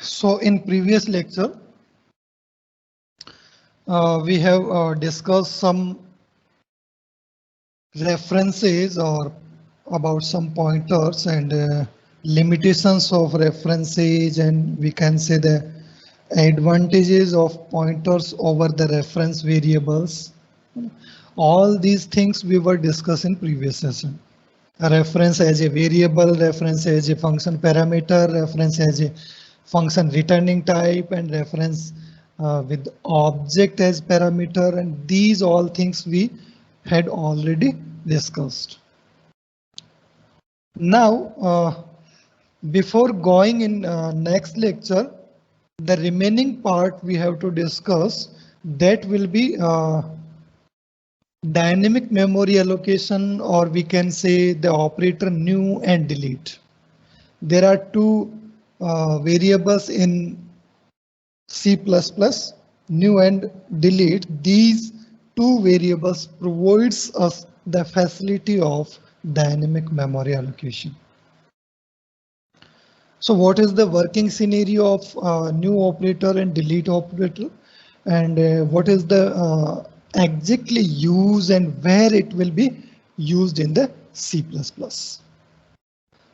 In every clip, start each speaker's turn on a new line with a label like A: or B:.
A: So in previous lecture, we have discussed some references or about some pointers and limitations of references, and we can say the advantages of pointers over the reference variables. All these things we were discussing previous session. A reference as a variable, reference as a function parameter, reference as a function returning type, and reference with object as parameter, and these all things we had already discussed. Now, before going in next lecture, the remaining part we have to discuss, that will be dynamic memory allocation, or we can say the operator new and delete. There are two variables in C++, new and delete. These two variables provides us the facility of dynamic memory allocation. So what is the working scenario of new operator and delete operator, and what is the exactly use and where it will be used in the C++.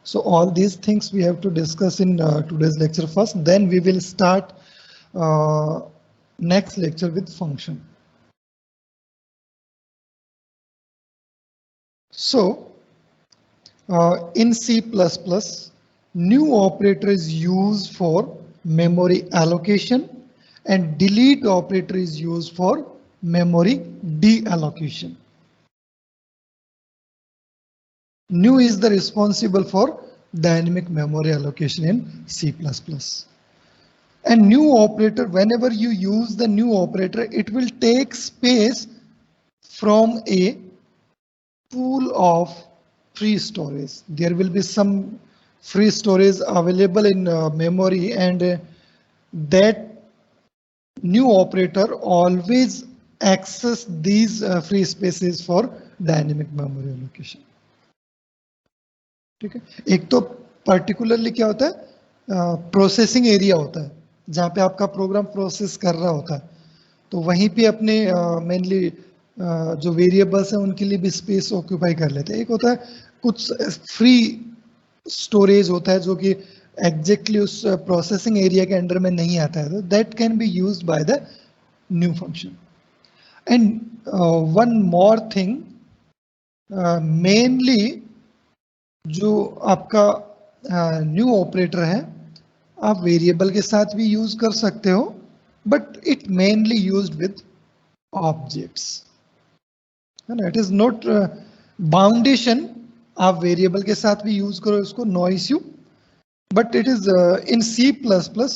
A: So all these things we have to discuss in today's lecture first, then we will start next lecture with function. So in C++, new operator is used for memory allocation and delete operator is used for memory deallocation. New is the responsible for dynamic memory allocation in C++. And new operator, whenever you use the new operator, it will take space from a pool of free storage. There will be some free storage available in memory, and that new operator always access these free spaces for dynamic memory allocation. ठीक है, एक तो particularly क्या होता है, processing area होता है जहाँ पे आपका प्रोग्राम प्रोसेस कर रहा होता है, तो वहीं पे अपने मेनली जो वेरिएबल्स हैं उनके लिए भी स्पेस ऑक्यूपाई कर लेते हैं. एक होता है कुछ फ्री स्टोरेज होता है जो कि एग्जैक्टली उस प्रोसेसिंग एरिया के अंडर में नहीं आता है, तो that can be used by the new function. And one more thing, mainly जो आपका न्यू ऑपरेटर है आप वेरिएबल के साथ भी यूज कर सकते हो, but it mainly used with objects. It is not boundation, आप वेरिएबल के साथ भी यूज करो इसको, no issue, but it is in C++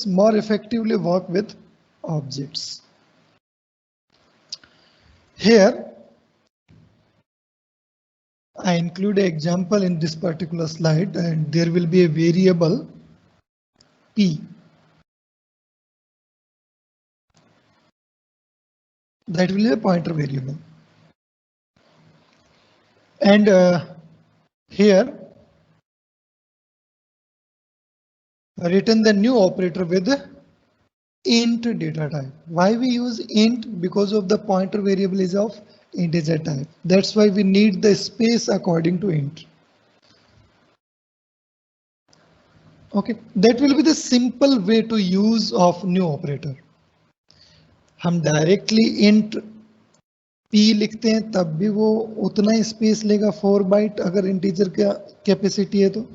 A: more effectively work with objects. Here I include an example in this particular slide, and there will be a variable P. That will be a pointer variable. And here written the new operator with int data type. Why we use int? Because of the pointer variable is of integer type. That's why we need the space according to int. Okay, that will be the simple way to use of new operator. हम directly int p लिखते हैं तब भी वो उतना ही space लेगा 4 bite अगर integer का कैपेसिटी है तो,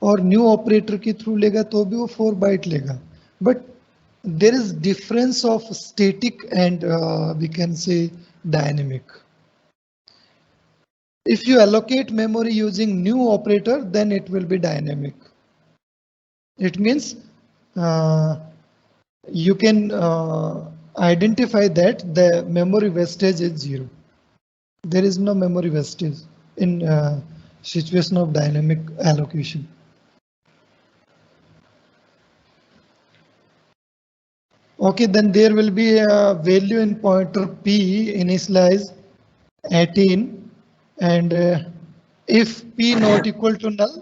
A: और न्यू ऑपरेटर के थ्रू लेगा तो भी वो 4 बाइट लेगा. But there is difference of static and we can say dynamic. If you allocate memory using new operator, then it will be dynamic. It means you can identify that the memory wastage is 0. There is no memory wastage in situation of dynamic allocation. Okay, then there will be a value in pointer p initialize 18, and if p not equal to null,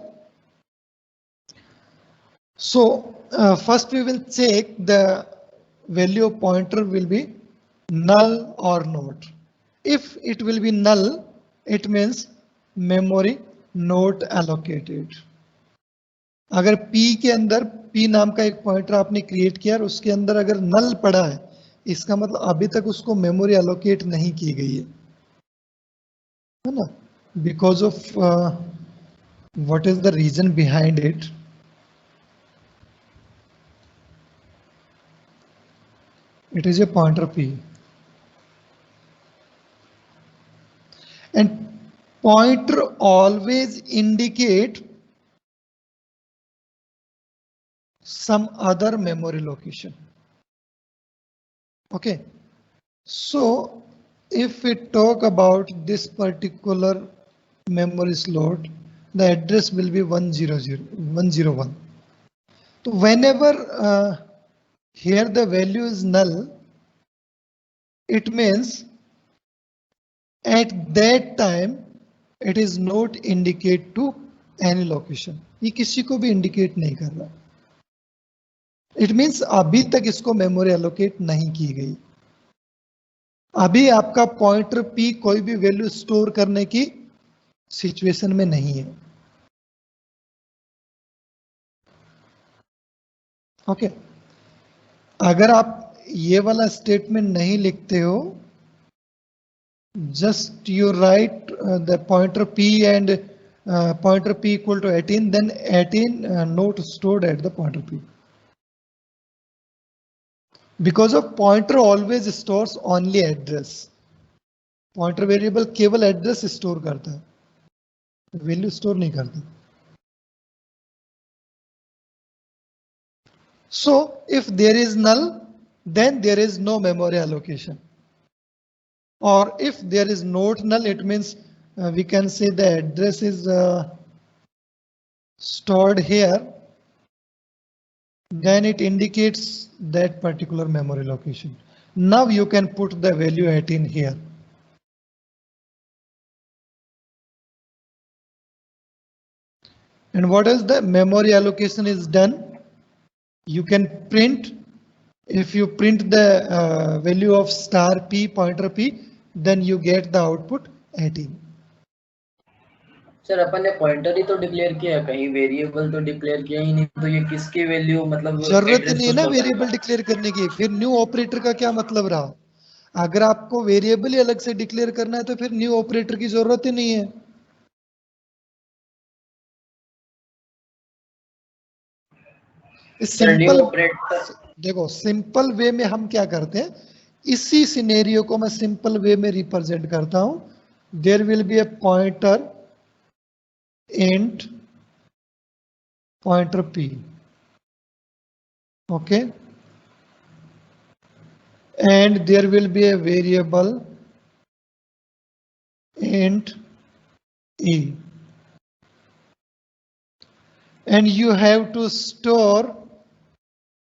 A: so first we will check the value of pointer will be null or not. If it will be null, it means memory not allocated. अगर P के अंदर P नाम का एक pointer आपने create किया और उसके अंदर अगर नल पड़ा है, इसका मतलब अभी तक उसको मेमोरी एलोकेट नहीं की गई है ना, because of what is the reason behind it. It is a pointer P. And pointer always indicate some other memory location. Okay. So if we talk about this particular memory slot, the address will be 101. So whenever here the value is null, it means at that time it is not indicate to any location. ये किसी को भी indicate नहीं कर रहा. It means अभी तक इसको memory allocate नहीं की गई. अभी आपका पॉइंटर P कोई भी वैल्यू स्टोर करने की सिचुएशन में नहीं है. ओके. अगर आप ये वाला स्टेटमेंट नहीं लिखते हो, just you write the pointer P and pointer P equal to 18, then 18 not stored at the pointer P. Because of pointer always stores only address. Pointer variable केवल address store करता है, value store नहीं करता. So if there is null, then there is no memory allocation. Or if there is not null, it means we can say the address is stored here. Then it indicates that particular memory location. Now you can put the value 18 here. And what is the memory allocation is done? You can print. If you print the value of star P, pointer P, then you get the output 18.
B: Sir अपन ने pointer ही तो declare किया, कहीं variable तो declare किया ही नहीं, तो ये किसकी वैल्यू मतलब
A: जरूरत नहीं है ना वेरिएबल डिक्लेयर करने की. फिर न्यू ऑपरेटर का क्या मतलब रहा? अगर आपको वेरिएबल ही अलग से डिक्लेयर करना है तो फिर न्यू ऑपरेटर की जरूरत ही नहीं है. सिंपल देखो, सिंपल वे में हम क्या करते हैं, इसी सिनेरियो को मैं सिंपल वे में रिप्रेजेंट करता हूं. There will be a pointer int pointer P. Okay. And there will be a variable int E. And you have to store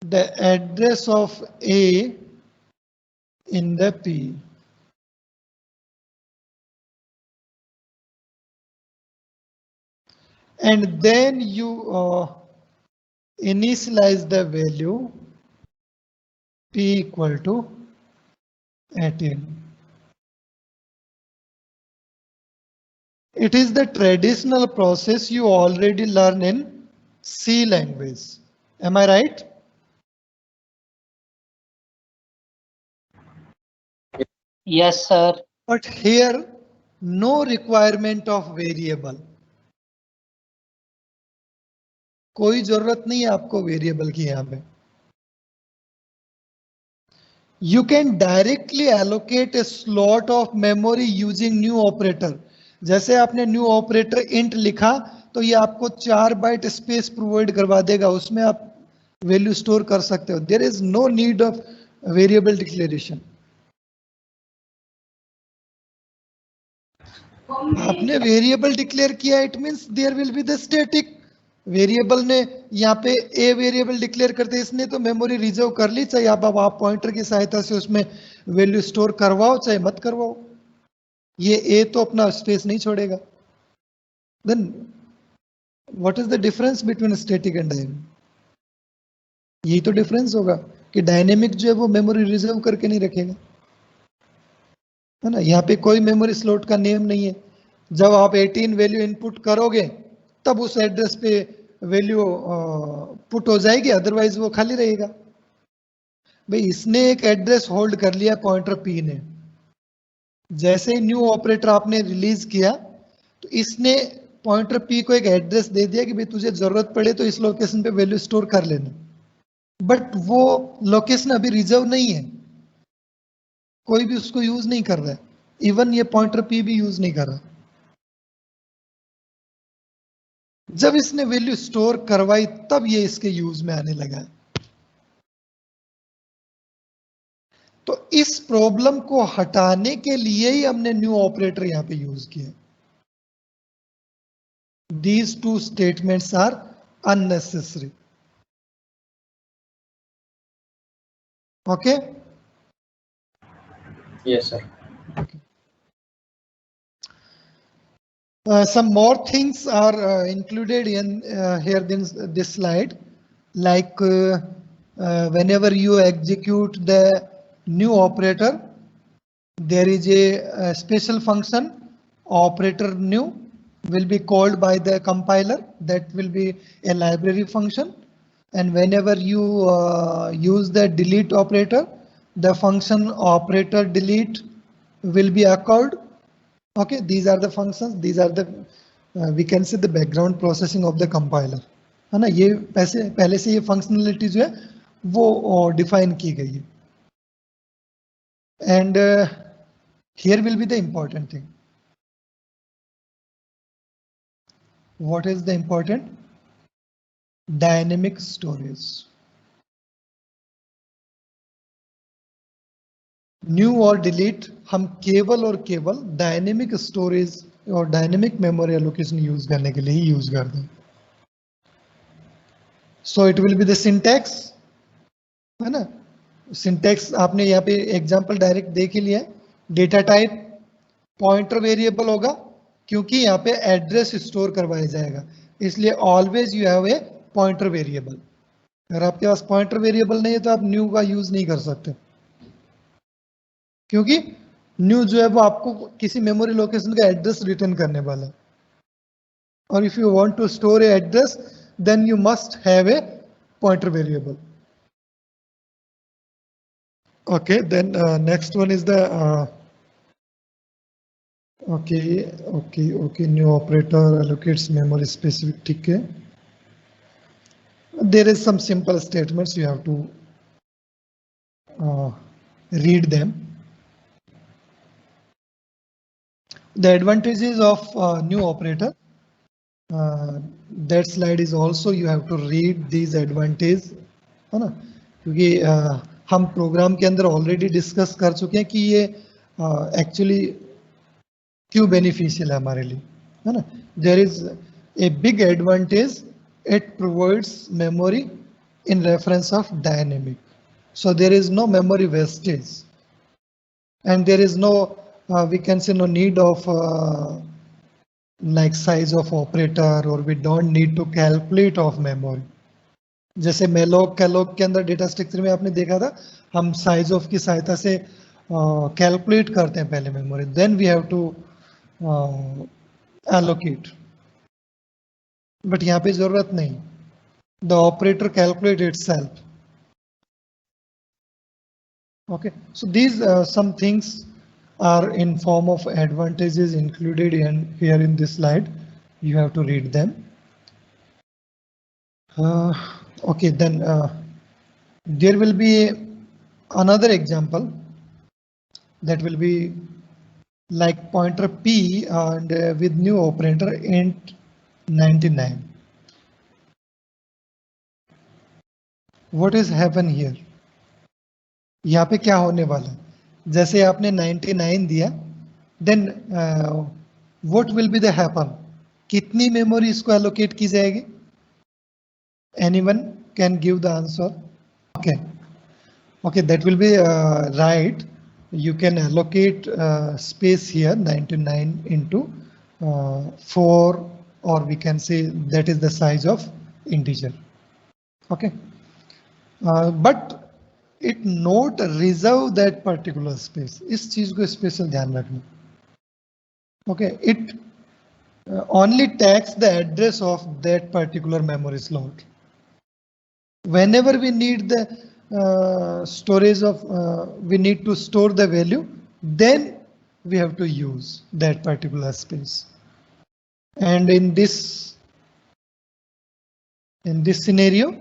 A: the address of A in the P. And then you initialize the value P equal to 18. It is the traditional process you already learn in C language. Am I right?
C: Yes, sir.
A: But here, no requirement of variable. कोई जरूरत नहीं है आपको variable की. यहां पे you can directly allocate a slot of memory using new operator. जैसे आपने न्यू ऑपरेटर इंट लिखा तो ये आपको 4 बाइट स्पेस प्रोवाइड करवा देगा, उसमें आप वैल्यू स्टोर कर सकते हो. There is no need of variable declaration. आपने वेरिएबल डिक्लेयर किया, it means there will be the static variable. ने यहाँ पे ए वेरिएबल डिक्लेयर करते इसने तो मेमोरी रिजर्व कर ली, चाहे आप पॉइंटर की सहायता से उसमें वैल्यू स्टोर करवाओ चाहे मत करवाओ, ये ए तो अपना स्पेस नहीं छोड़ेगा. Then what is the difference between static and dynamic? यही तो डिफरेंस होगा कि डायनेमिक जो है वो मेमोरी रिजर्व करके नहीं रखेगा, है ना। यहाँ पे कोई मेमोरी स्लॉट का नेम नहीं है। जब आप 18 वैल्यू इनपुट करोगे तब उस एड्रेस पे वैल्यू पुट हो जाएगी, अदरवाइज वो खाली रहेगा। भाई इसने एक एड्रेस होल्ड कर लिया पॉइंटर पी ने, जैसे ही न्यू ऑपरेटर आपने रिलीज किया तो इसने पॉइंटर पी को एक एड्रेस दे दिया कि भाई तुझे जरूरत पड़े तो इस लोकेशन पे वैल्यू स्टोर कर लेना, बट वो लोकेशन अभी रिजर्व नहीं है, कोई भी उसको यूज नहीं कर रहा है, इवन ये पॉइंटर पी भी यूज नहीं कर रहा। जब इसने वैल्यू स्टोर करवाई तब ये इसके यूज में आने लगा है। तो इस प्रॉब्लम को हटाने के लिए ही हमने न्यू ऑपरेटर यहां पे यूज किया। These two statements are unnecessary. Okay?
B: Yes, sir.
A: Okay. Some more things are included in here this slide, like whenever you execute the new operator, there is a special function operator new will be called by the compiler, that will be a library function, and whenever you use the delete operator, the function operator delete will be occurred. Okay, these are the functions, these are the we can say the background processing of the compiler, है ना। ये पहले से ये functionality जो है वो define की गई है। And here will be the important thing. What is the important? Dynamic storage. New और डिलीट हम केवल और केवल डायनेमिक स्टोरेज और डायनेमिक मेमोरी एलोकेशन यूज करने के लिए ही यूज करते हैं। So it will be the syntax, है ना। सिंटैक्स आपने यहाँ पे एग्जांपल डायरेक्ट देख ही लिया। डेटा टाइप पॉइंटर वेरिएबल होगा क्योंकि यहाँ पे एड्रेस स्टोर करवाया जाएगा, इसलिए always you have a pointer variable. अगर आपके पास पॉइंटर वेरिएबल नहीं है तो आप न्यू का यूज नहीं कर सकते, क्योंकि न्यू जो है वो आपको किसी मेमोरी लोकेशन का एड्रेस रिटर्न करने वाला है। और if you want to store a address then you must have a pointer variable. Okay, then next one is the okay new operator allocates memory specific, ठीक है। There is some simple statements, you have to read them. The advantages of new operator, that slide is also you have to read these advantages, है ना, क्योंकि हम programme के अंदर already discuss कर चुके हैं कि ये एक्चुअली क्यों बेनिफिशियल है हमारे लिए, है ना। There is a big advantage, it provides memory in reference of dynamic, so there is no memory wastage and there is no we can say no need of like size of operator, or we don't need to calculate of memory. जैसे malloc कैलोक के अंदर data structure में आपने देखा था हम size of की सहायता से कैलकुलेट करते हैं पहले memory, then we have to allocate, but यहाँ पे जरूरत नहीं, the operator calculate itself. Okay, so these some things are in form of advantages included in here in this slide. You have to read them. Okay, then there will be another example that will be like pointer P and with new operator int 99. What is happen here? यहाँ पे क्या होने वाला है, जैसे आपने 99 दिया, then what will be the happen, कितनी मेमोरी इसको एलोकेट की जाएगी? Anyone can give the answer? Okay, that will be right, you can allocate space here 99 into 4, or we can say that is the size of integer. Okay, but it note reserve that particular space. इस चीज को special ध्यान रखना. Okay, it only tags the address of that particular memory slot. Whenever we need the storage of, we need to store the value, then we have to use that particular space. And in this scenario,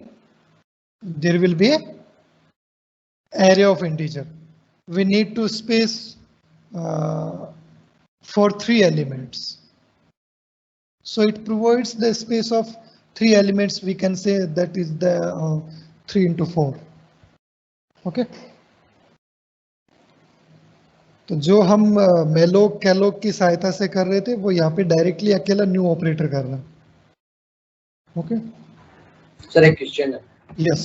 A: there will be a array of integer. We need to space for 3 elements. So it provides the space of 3 elements. We can say that is the 3 into 4. Okay. तो जो हम malloc कैलोक की सहायता से कर रहे थे वो यहाँ पे डायरेक्टली अकेला न्यू ऑपरेटर कर रहा है. ओके
B: सर, एक क्वेश्चन है.
A: यस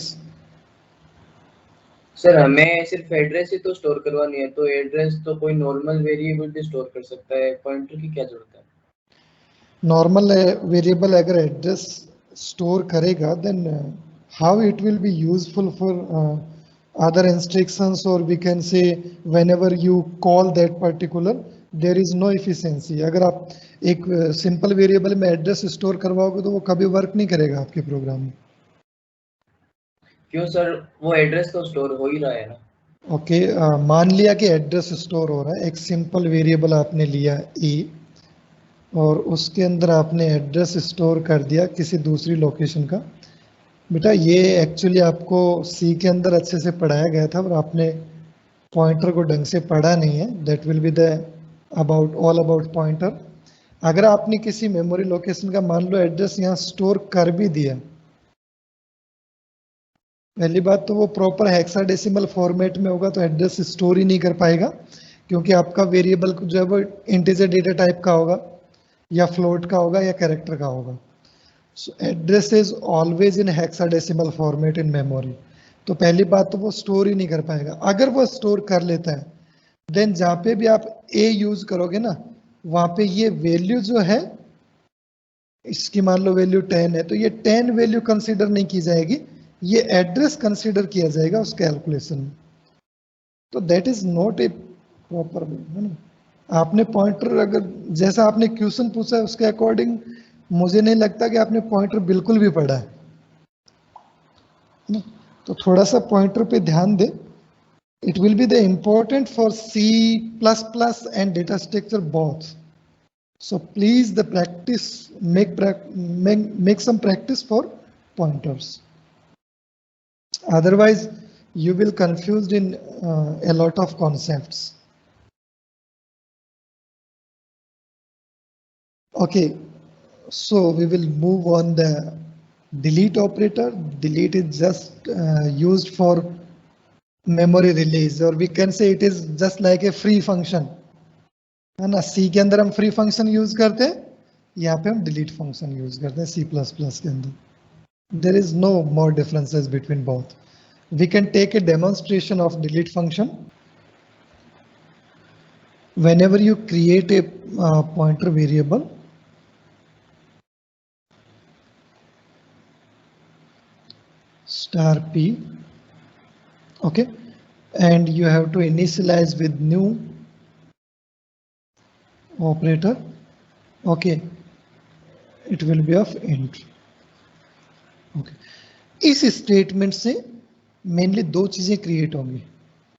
B: सर, हमें सिर्फ एड्रेस ही तो स्टोर करवानी है, तो एड्रेस तो कोई नॉर्मल वेरिएबल भी स्टोर कर सकता है, पॉइंटर की क्या जरूरत है?
A: नॉर्मल वेरिएबल अगर एड्रेस स्टोर करेगा then how it will be useful for other instructions, or we can say whenever you call that particular there is no efficiency. अगर आप एक सिंपल वेरिएबल में एड्रेस स्टोर करवाओगे तो वो कभी वर्क नहीं करेगा आपके प्रोग्राम में.
B: क्यों सर? वो एड्रेस तो स्टोर हो ही रहा है ना.
A: ओके, मान लिया कि एड्रेस स्टोर हो रहा है. एक सिंपल वेरिएबल आपने लिया ए और उसके अंदर आपने एड्रेस स्टोर कर दिया किसी दूसरी लोकेशन का. बेटा ये एक्चुअली आपको सी के अंदर अच्छे से पढ़ाया गया था और आपने पॉइंटर को ढंग से पढ़ा नहीं है. That will be the about all about pointer. अगर आपने किसी मेमोरी लोकेशन का मान लो एड्रेस यहाँ स्टोर कर भी दिया, पहली बात तो वो प्रॉपर हेक्साडेसिमल फॉर्मेट में होगा तो एड्रेस स्टोर ही नहीं कर पाएगा, क्योंकि आपका वेरिएबल जो है वो इंटीजर डेटा टाइप का होगा या फ्लोट का होगा या कैरेक्टर का होगा. So address is always in hexadecimal format in memory. तो पहली बात तो वो स्टोर ही नहीं कर पाएगा. अगर वो स्टोर कर लेता है देन जहाँ पे भी आप a यूज करोगे ना वहां पे ये वैल्यू जो है इसकी मान लो वैल्यू 10 है तो ये 10 वैल्यू कंसीडर नहीं की जाएगी, ये एड्रेस कंसीडर किया जाएगा उस कैलकुलेशन में. तो that is not A proper way, है ना. आपने पॉइंटर अगर जैसा आपने क्वेश्चन पूछा है उसके अकॉर्डिंग मुझे नहीं लगता कि आपने पॉइंटर बिल्कुल भी पढ़ा है. तो थोड़ा सा पॉइंटर पे ध्यान दे. It will be the important for C++ and data structure both. So please the practice make some practice for pointers. Otherwise you will confused in a lot of concepts. Okay, so we will move on the delete operator. Delete is just used for memory release, or we can say it is just like a free function, है ना. C के अंदर हम free function use करते हैं, यहाँ पे हम delete function use करते हैं C++ के अंदर. There is no more differences between both. We can take a demonstration of delete function. Whenever you create a pointer variable, star p, okay, and you have to initialize with new operator. Okay, it will be of int. Okay, इस statement से mainly दो चीजें create होंगी.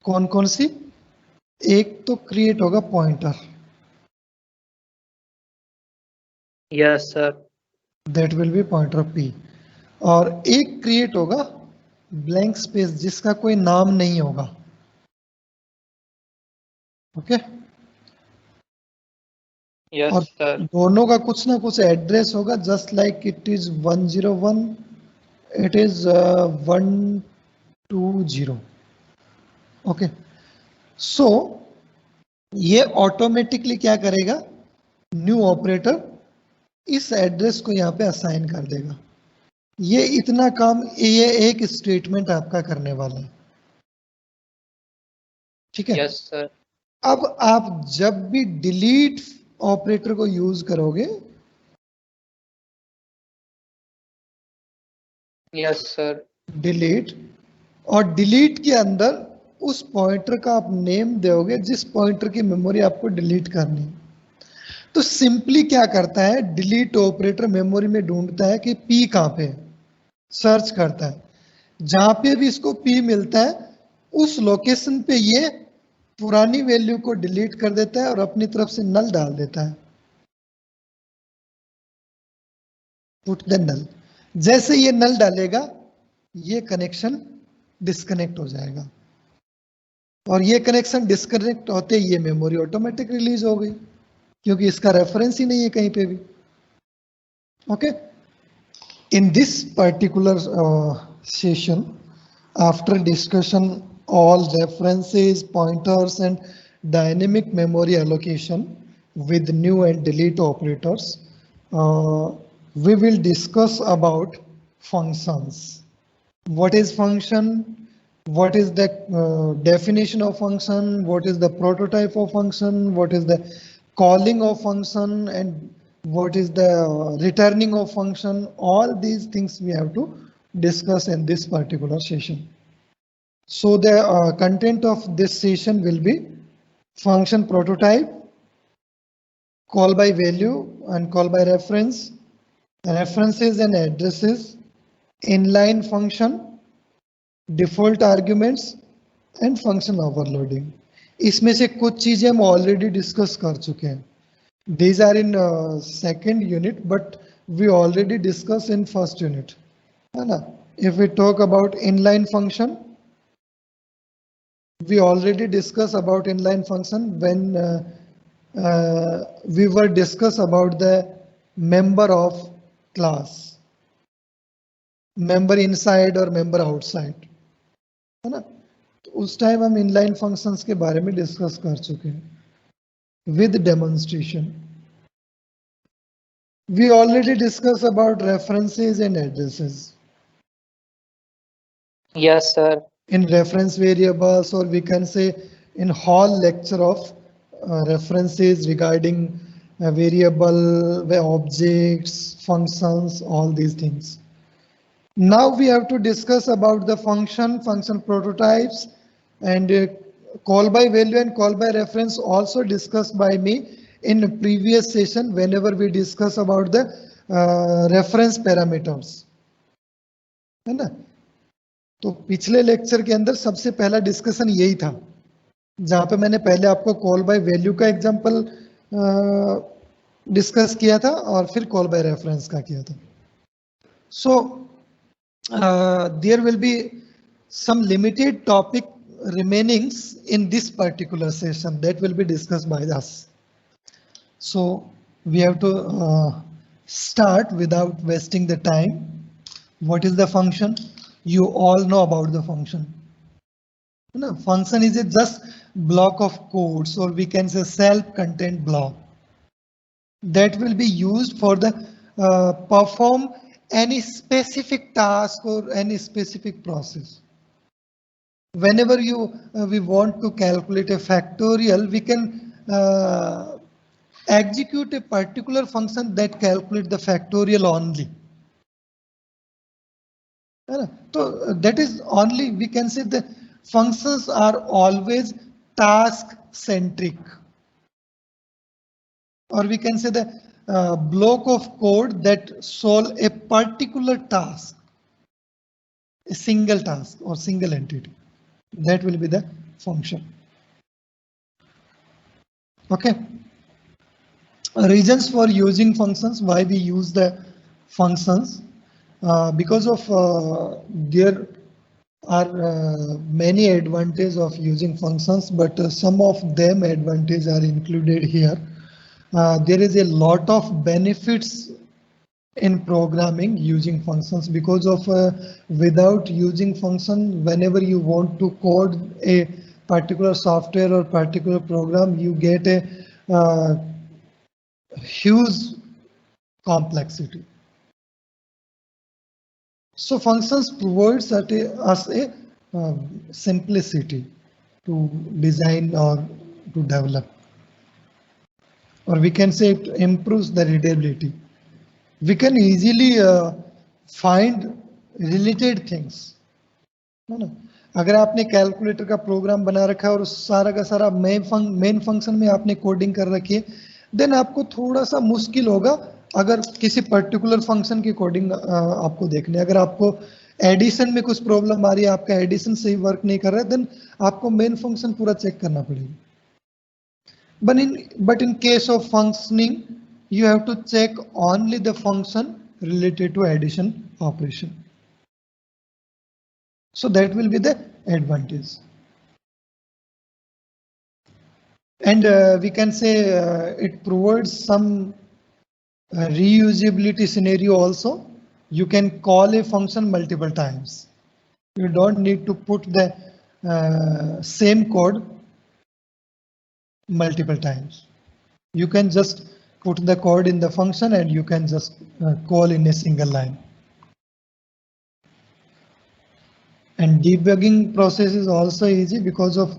A: कौन कौन सी? एक तो create होगा pointer.
C: Yes sir.
A: That will B pointer p. और एक क्रिएट होगा ब्लैंक स्पेस जिसका कोई नाम नहीं होगा. Okay,
C: yes sir.
A: दोनों का कुछ ना कुछ एड्रेस होगा. Just like it is 101, it is 120. Okay, so ये ऑटोमेटिकली क्या करेगा, न्यू ऑपरेटर इस एड्रेस को यहाँ पे असाइन कर देगा. ये इतना काम ये एक स्टेटमेंट आपका करने वाला है. ठीक है.
C: Yes sir.
A: अब आप जब भी डिलीट ऑपरेटर को यूज करोगे,
C: यस सर.
A: डिलीट, और डिलीट के अंदर उस पॉइंटर का आप नेम दोगे जिस पॉइंटर की मेमोरी आपको डिलीट करनी है। तो सिंपली क्या करता है, डिलीट ऑपरेटर मेमोरी में ढूंढता है कि पी कहां पे है, सर्च करता है, जहां पे भी इसको पी मिलता है उस लोकेशन पे ये पुरानी वैल्यू को डिलीट कर देता है और अपनी तरफ से नल डाल देता है, पुट द नल। जैसे ये नल डालेगा ये कनेक्शन डिस्कनेक्ट हो जाएगा और ये कनेक्शन डिस्कनेक्ट होते ही ये मेमोरी ऑटोमेटिक रिलीज हो गई क्योंकि इसका रेफरेंस ही नहीं है कहीं पे भी। Okay, in this particular session, after discussion all references, pointers and dynamic memory allocation with new and delete operators, we will discuss about functions. What is function? What is the definition of function? What is the prototype of function? What is the calling of function? And what is the returning of function? All these things we have to discuss in this particular session. So the content of this session will be function prototype, call by value and call by reference, references and addresses, inline function, default arguments and function overloading. इसमें से कुछ चीजें हम already discuss कर चुके हैं. These are in second unit, but we already discussed in first unit. है ना? If we talk about inline function, we already discussed about inline function when we were discuss about the member of class, member inside और member outside, है ना? तो उस time हम inline functions के बारे में डिस्कस कर चुके हैं with demonstration. We already discussed about references and addresses.
C: Yes, sir.
A: In reference variables, or we can say in whole lecture of references regarding variable, objects, functions, all these things. Now we have to discuss about the function prototypes, and call by value and call by reference also discussed by me in the previous session whenever we discuss about the reference parameters, है ना? तो पिछले lecture के अंदर सबसे पहला discussion यही था जहां पे मैंने पहले आपको कॉल बाय वैल्यू का एग्जांपल डिस्कस किया था और फिर कॉल बाय रेफरेंस का किया था. So there will be some limited topic remainings in this particular session that will be discussed by us. So we have to start without wasting the time. What is the function? You all know about the function. No, function is a just block of codes, or we can say self-contained block that will be used for the perform any specific task or any specific process. Whenever we want to calculate a factorial, we can execute a particular function that calculates the factorial only. So that is only, we can say the functions are always task centric, or we can say the block of code that solve a particular task, a single task or single entity. That will be the function. Okay. Reasons for using functions, why we use the functions. Because of there are many advantages of using functions, but some of them advantages are included here. There is a lot of benefits in programming using functions because of without using function, whenever you want to code a particular software or particular program, you get a huge complexity. So functions provides us a simplicity to design or to develop, or we can say it improves the readability. We can easily find related things. अगर आपने calculator का programme बना रखा है और सारा का सारा मेन फंक्शन में आपने कोडिंग कर रखी है, देन आपको थोड़ा सा मुश्किल होगा अगर किसी पर्टिकुलर फंक्शन की कोडिंग आपको देखनी है। अगर आपको एडिशन में कुछ प्रॉब्लम आ रही है, आपका एडिशन सही वर्क नहीं कर रहा है, देन आपको मेन फंक्शन पूरा चेक करना पड़ेगा। But in case of functioning, you have to check only the function related to addition operation. So that will be the advantage. And we can say it provides some reusability scenario also. You can call a function multiple times. You don't need to put the same code multiple times. You can just put the code in the function and you can just call in a single line. And debugging process is also easy because of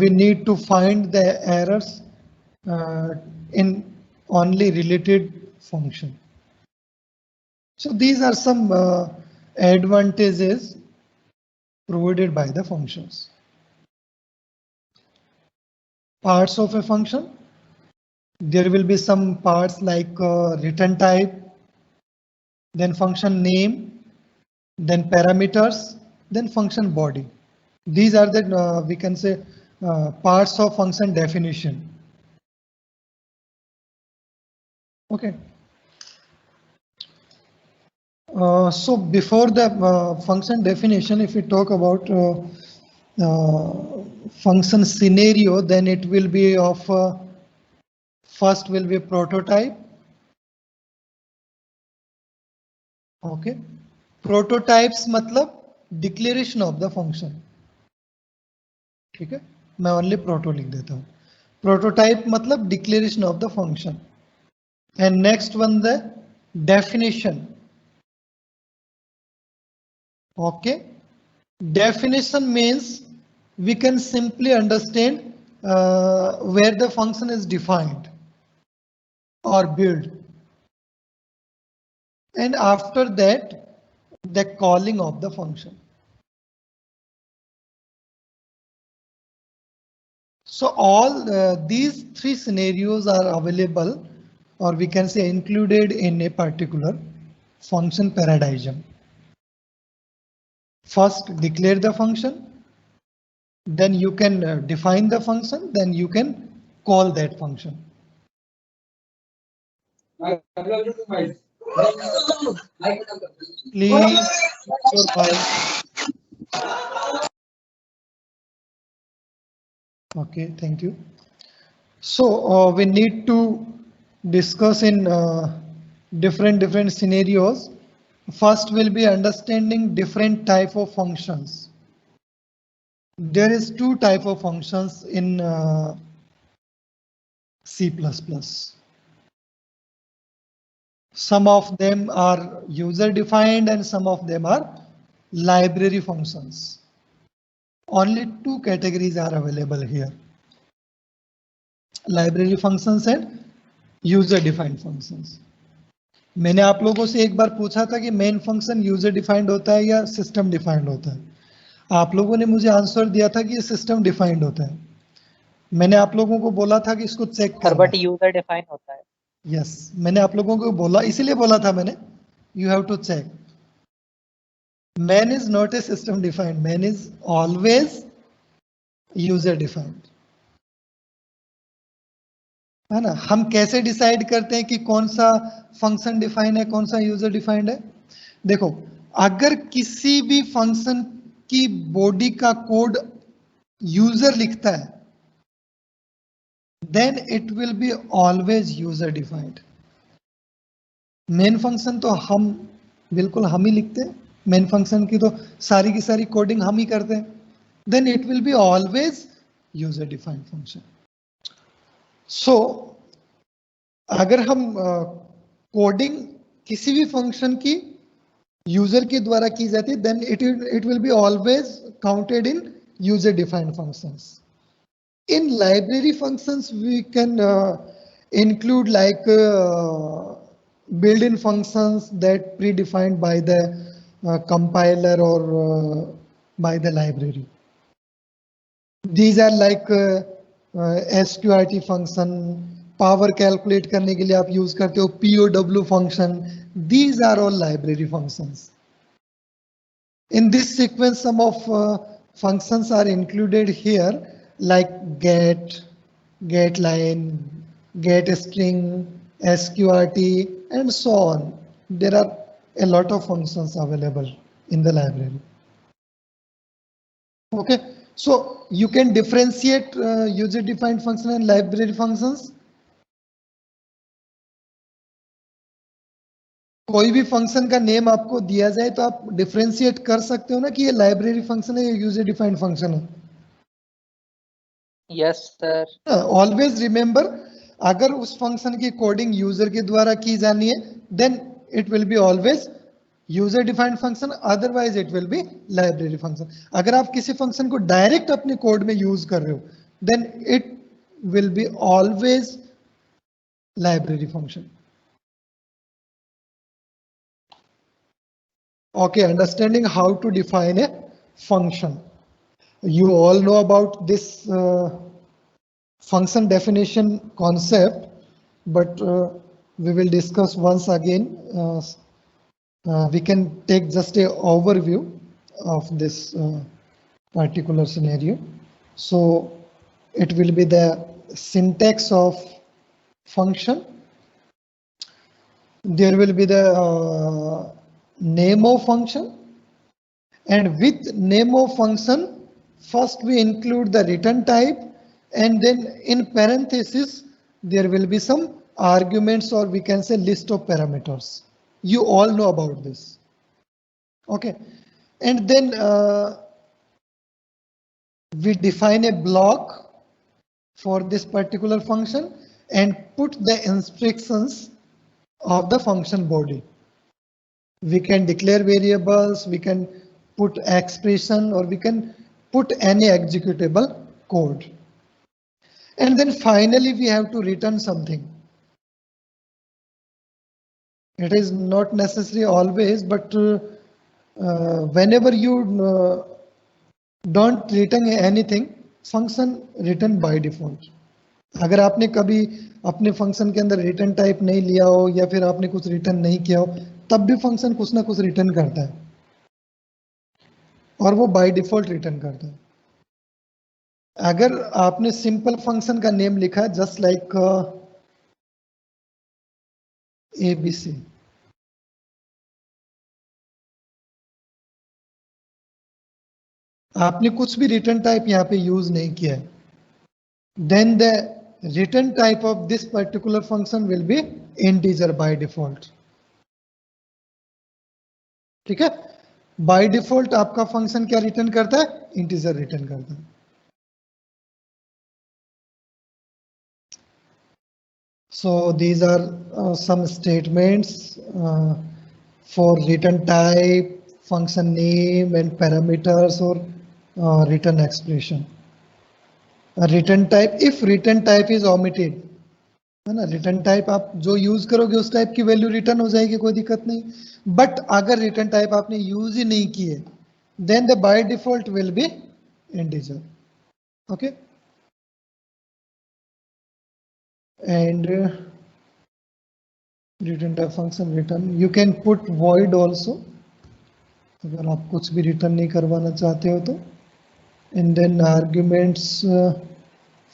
A: we need to find the errors in only related function. So these are some advantages provided by the functions. Parts of a function. There will be some parts like return type, then function name, then parameters, then function body. These are the we can say parts of function definition. Okay. So before the function definition, if we talk about function scenario, then it will be of first will be prototype. Okay. Prototypes मतलब declaration of the function. ठीक है, मैं only proto लिख देता हूँ. Prototype मतलब declaration of the function. And next one the definition. Okay. Definition means we can simply understand where the function is defined or built. And after that, the calling of the function. So all these three scenarios are available, or we can say included in a particular function paradigm. First, declare the function. Then you can define the function. Then you can call that function. Please. Okay, thank you. So we need to discuss in different scenarios. First will be understanding different type of functions. There is two type of functions in C++. Some of them are user defined and some of them are library functions. Only two categories are available here. Library functions and user defined functions. मैंने आप लोगों से एक बार पूछा था कि main function user defined होता है या सिस्टम डिफाइंड होता है. आप लोगों ने मुझे आंसर दिया था कि ये सिस्टम डिफाइंड होता है. मैंने आप लोगों को बोला था कि इसको चेक करो.
C: बट यूजर डिफाइंड होता है.
A: यस, मैंने आप लोगों को बोला, इसीलिए बोला था मैंने, you have to check. Main is not a system defined, main is always user defined. है ना. हम कैसे डिसाइड करते हैं कि कौन सा फंक्शन डिफाइंड है, कौन सा यूजर डिफाइंड है? देखो, अगर किसी भी फंक्शन की बॉडी का कोड यूजर लिखता है, then it will be always user defined. Main function तो हम बिल्कुल हम ही लिखते हैं, मेन फंक्शन की तो सारी की सारी कोडिंग हम ही करते हैं. then it will be always user defined function. So अगर हम कोडिंग किसी भी फंक्शन की यूजर के द्वारा की जाती है, then it will be always counted in user defined functions. In library functions, we can include like built-in functions that predefined by the compiler or by the library. These are like SQRT function, power calculate करने के लिए आप use करते हो POW function. These are all library functions. In this sequence, some of functions are included here, like get, getLine, getString, SQRT, and so on. There are a lot of functions available in the library. Okay, so you can differentiate user-defined function and library functions. कोई भी function का name आपको दिया जाए तो आप differentiate कर सकते हो ना कि ये लाइब्रेरी फंक्शन है या यूजर डिफाइंड फंक्शन है.
C: Yes sir.
A: ऑलवेज रिमेंबर, अगर उस फंक्शन की कोडिंग यूजर के द्वारा की जानी है then it will be always user defined function, otherwise it will be library function. अगर आप किसी फंक्शन को डायरेक्ट अपने कोड में यूज कर रहे हो then it will be always library function. Okay, understanding how to define a function. You all know about this function definition concept, but we will discuss once again. We can take just a overview of this particular scenario. So it will be the syntax of function. There will be the name of function, and with name of function first we include the return type, and then in parenthesis there will be some arguments, or we can say list of parameters. You all know about this. Okay, and then we define a block for this particular function and put the instructions of the function body. We can declare variables, we can put expression, or we can put any executable code. And then finally we have to return something. It is not necessary always, but whenever you don't return anything, function return by default. अगर आपने कभी अपने function के अंदर return type नहीं लिया हो या फिर आपने कुछ रिटर्न नहीं किया हो, तब भी फंक्शन कुछ ना कुछ रिटर्न करता है, और वो बाय डिफॉल्ट रिटर्न करता है. अगर आपने सिंपल फंक्शन का नेम लिखा है जस्ट लाइक ABC, आपने कुछ भी रिटर्न टाइप यहाँ पे यूज नहीं किया है, then the return type of this particular function will be integer by default. ठीक है, बाय डिफॉल्ट आपका फंक्शन क्या रिटर्न करता है? इंटीजर रिटर्न करता है. So these are some statements for return type, function name, and parameters, or return expression. A return type, if return type is omitted, है ना, रिटर्न टाइप आप जो यूज करोगे उस टाइप की वैल्यू रिटर्न हो जाएगी, कोई दिक्कत नहीं. बट अगर रिटर्न टाइप आपने यूज ही नहीं किए then the by default will be integer. Okay, and return type function return, you can put void also, अगर आप कुछ भी रिटर्न नहीं करवाना चाहते हो तो. And then arguments,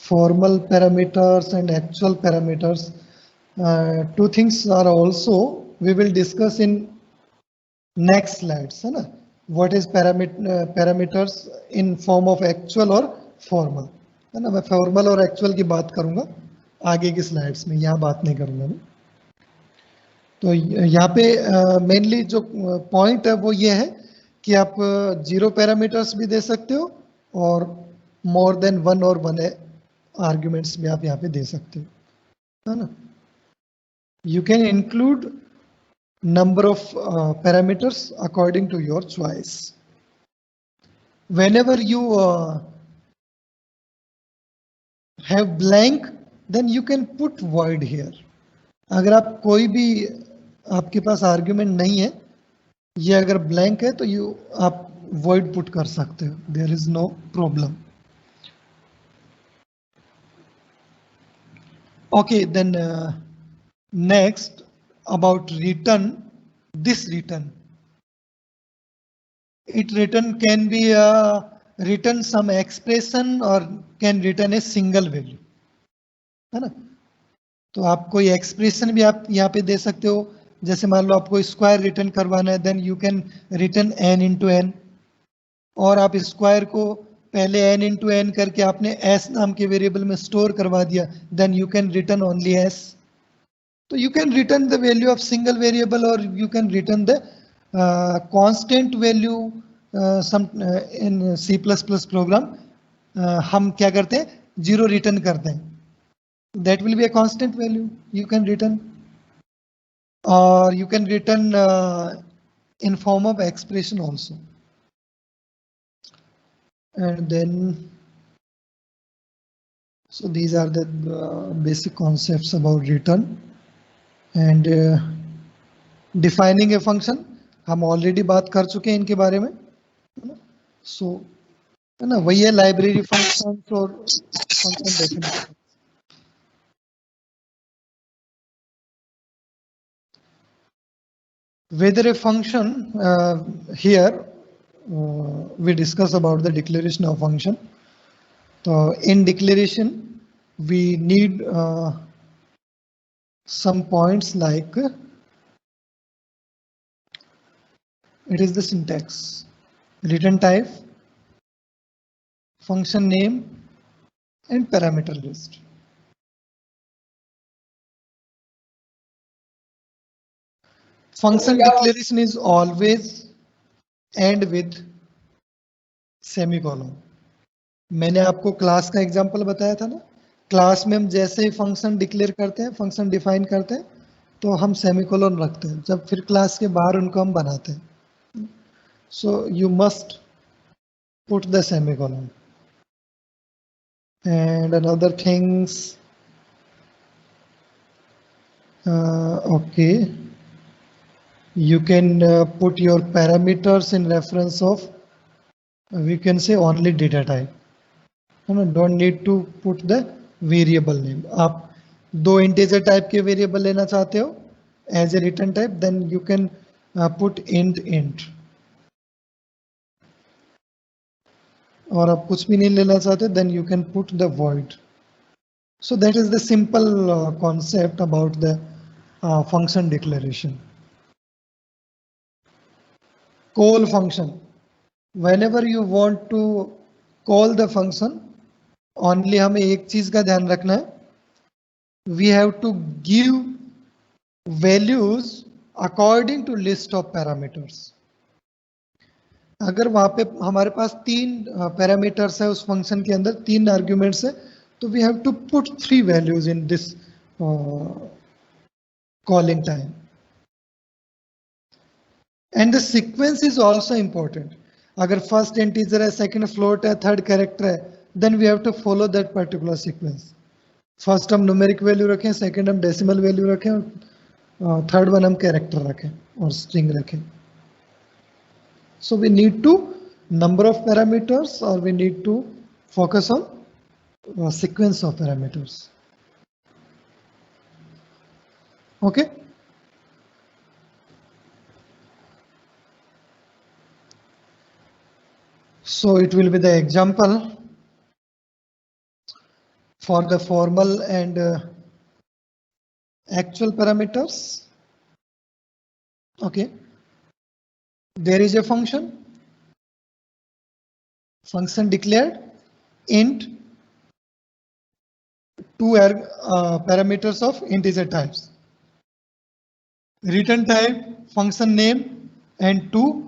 A: formal parameters and actual parameters. Two things are also we will discuss in next slides, है ना. What is parameters in form of actual or formal, है ना. मैं formal और actual की बात करूंगा आगे की स्लाइड्स में, यहाँ बात नहीं करूंगा मैं. तो यहाँ पे मेनली जो पॉइंट है वो ये है कि आप 0 पैरामीटर्स भी दे सकते हो और मोर देन 1 और 1 आर्ग्यूमेंट्स भी आप यहाँ पे दे सकते हो, है ना. You can include number of parameters according to your choice. Whenever you have blank then you can put void here. अगर आप कोई भी आपके पास आर्ग्यूमेंट नहीं है, ये अगर ब्लैंक है तो आप void put कर सकते हो, there is no problem. Okay, then next about return, this return. It return can be return some expression or can return a single value, है ना? तो आप कोई एक्सप्रेशन भी आप यहाँ पे दे सकते हो, जैसे मान लो आपको स्क्वायर रिटर्न करवाना है, then you can return n into n, और आप स्क्वायर को पहले n इंटू एन करके आपने s नाम के वेरिएबल में स्टोर करवा दिया, then you can return only s. तो you can return the value of single variable और you can return the constant value. Some in C++ program हम क्या करते हैं, 0 रिटर्न करते हैं. That will be a constant value you can return, or you can return in form of expression also. And then, so these are the basic concepts about return. And defining a function, हम already बात कर चुके हैं इनके बारे में. So है ना, वही है library functions और function definition. Whether a function, here we discuss about the declaration of function. So in declaration we need some points like it is the syntax, return type, function name and parameter list. Function declaration is always end with semicolon. मैंने आपको class का example बताया था ना, class में हम जैसे ही function declare करते हैं, फंक्शन डिफाइन करते हैं, तो हम सेमीकोलन रखते हैं, जब फिर क्लास के बाहर उनको हम बनाते हैं. So you must put the semicolon. And another things, okay, you can put your parameters in reference of, we can say only data type. Don't need to put the variable name. आप दो integer type के variable लेना चाहते हो as a return type, then you can put int. और आप कुछ भी नहीं लेना चाहते, then you can put the void. So that is the simple concept about the function declaration. Call function. Whenever you want to call the function, only हमें एक चीज का ध्यान रखना है, we have to give values according to list of parameters. अगर वहां पे हमारे पास 3 पैरामीटर्स है उस फंक्शन के अंदर, 3 आर्ग्यूमेंट्स है, तो we have to put 3 values in this calling time. And the sequence is also important. अगर first integer है, second float है, third character है, then we have to follow that particular sequence. First हम numeric value रखें, second हम decimal value रखें, और third one हम character रखें और string रखें. So we need to number of parameters, or we need to focus on sequence of parameters. Okay. So it will be the example for the formal and actual parameters. Okay, there is a function declared int, 2 parameters of integer types, return type, function name and 2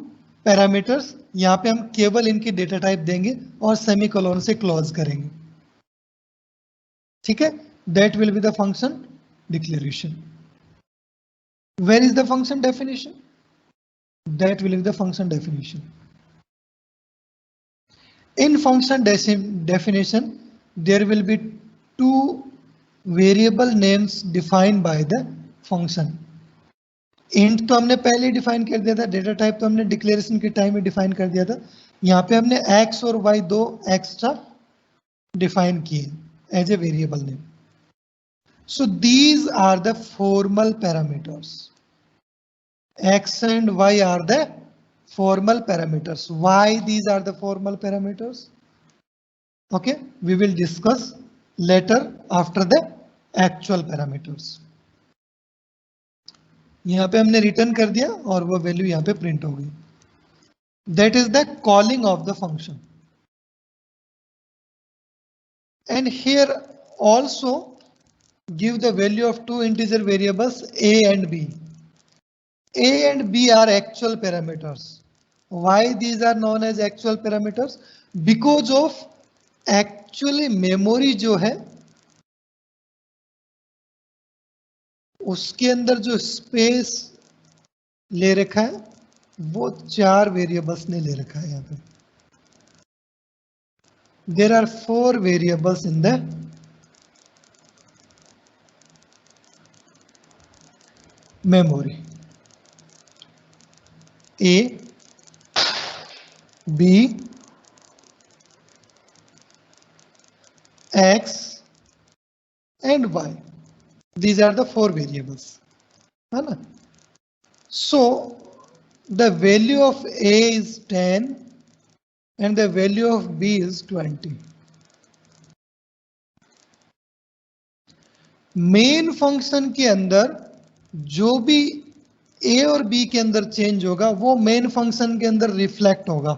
A: parameters. यहाँ पे हम केवल इनकी data type देंगे और semicolon से close करेंगे. ठीक है, that will be the function declaration. Where is the function definition? That will be the function definition. In function definition there will be 2 variable names defined by the function. Int तो हमने पहले define कर दिया था, data type तो हमने declaration के time में डिफाइन कर दिया था। यहाँ पे हमने x और y दो एक्स्ट्रा डिफाइन किए as a variable name. So these are the formal parameters, x and y are the formal parameters. Why these are the formal parameters? Okay, we will discuss later after the actual parameters. यहाँ पे हमने return कर दिया और वो value यहाँ पे print हो गई। That is the calling of the function. And here also give the value of two integer variables a and b. A and B are actual parameters. Why these are known as actual parameters? Because of actually memory जो है उसके अंदर जो space ले रखा है वो 4 variables ने ले रखा है। यहाँ पे there are 4 variables in the memory. A, B, X and Y. These are the 4 variables. So the value of A is 10 and the value of B is 20. Main function के अंदर जो भी A और B के अंदर change होगा वो main function के अंदर रिफ्लेक्ट होगा।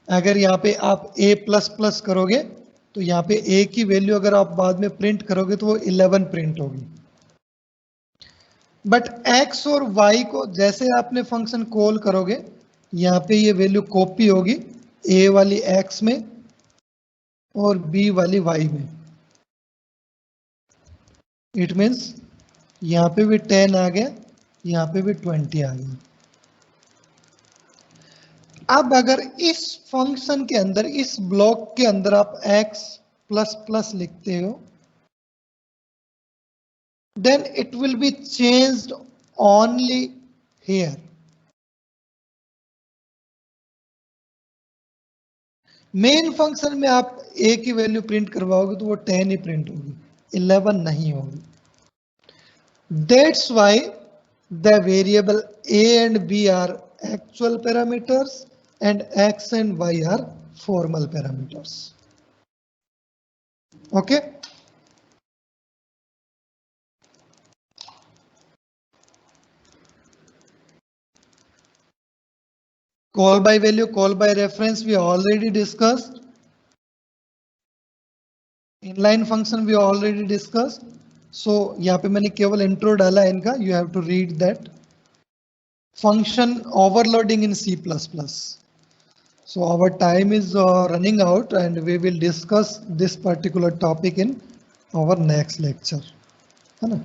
A: अगर यहाँ पे आप A प्लस प्लस करोगे तो यहाँ पे A की वैल्यू अगर आप बाद में प्रिंट करोगे तो वो 11 प्रिंट होगी। बट X और Y को जैसे आपने फंक्शन कॉल करोगे यहाँ पे ये वैल्यू कॉपी होगी A वाली X में और B वाली Y में। इट मीन्स यहाँ पे भी 10 आ गया, यहाँ पे भी 20 आ गया। अब अगर इस फंक्शन के अंदर इस ब्लॉक के अंदर आप x प्लस प्लस लिखते हो then it will be changed only here. Main function में आप a की वैल्यू प्रिंट करवाओगे तो वो 10 ही प्रिंट होगी, 11 नहीं होगी। That's why the variable a and b are actual parameters and x and y are formal parameters. Okay. Call by value, call by reference we already discussed. Inline function we already discussed. So यहाँ पे मैंने केवल intro डाला है इनका, you have to read that. Function overloading in C++. So our time is running out and we will discuss this particular topic in our next lecture. है ना?